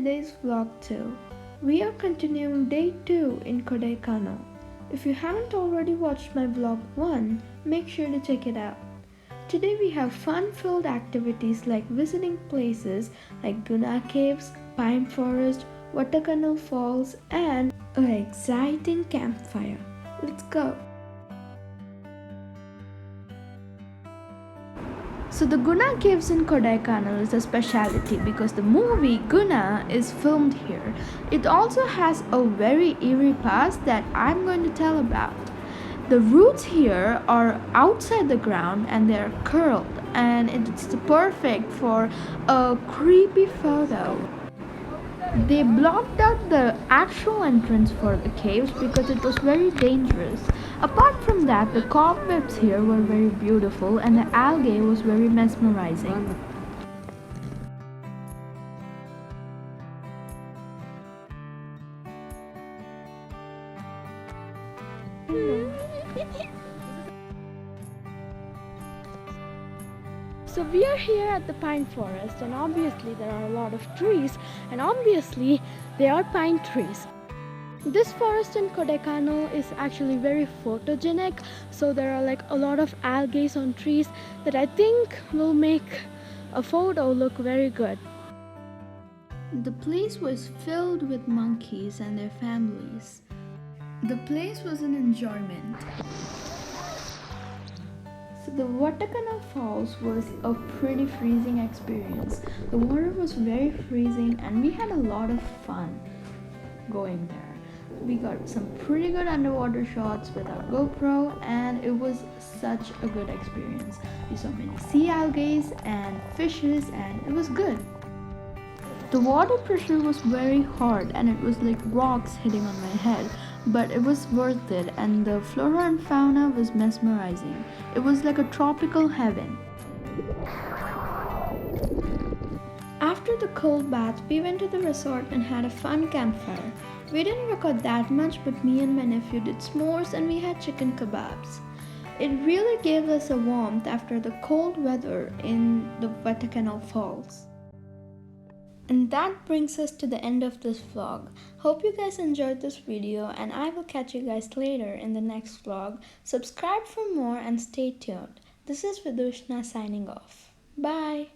today's vlog too. We are continuing day 2 in Kodaikanal. If you haven't already watched my vlog 1, make sure to check it out. Today we have fun-filled activities like visiting places like Guna Caves, Pine Forest, Kodaikanal Falls and an exciting campfire. Let's go! So the Guna Caves in Kodaikanal is a specialty because the movie Guna is filmed here. It also has a very eerie past that I'm going to tell about. The roots here are outside the ground and they are curled, and it's perfect for a creepy photo. They blocked out the actual entrance for the caves because it was very dangerous. Apart from that, the cobwebs here were very beautiful and the algae was very mesmerizing. So we are here at the pine forest, and obviously there are a lot of trees, and obviously they are pine trees. This forest in Kodaikanal is actually very photogenic, so there are like a lot of algae on trees that I think will make a photo look very good. The place was filled with monkeys and their families. The place was an enjoyment. So the Kodaikanal Falls was a pretty freezing experience. The water was very freezing and we had a lot of fun going there. We got some pretty good underwater shots with our GoPro and it was such a good experience. We saw many sea algae and fishes and it was good. The water pressure was very hard and it was like rocks hitting on my head, but it was worth it and the flora and fauna was mesmerizing. It was like a tropical heaven. After the cold bath, we went to the resort and had a fun campfire. We didn't record that much, but me and my nephew did s'mores and we had chicken kebabs. It really gave us a warmth after the cold weather in the Kodaikanal Falls. And that brings us to the end of this vlog. Hope you guys enjoyed this video and I will catch you guys later in the next vlog. Subscribe for more and stay tuned. This is Vidushna signing off. Bye!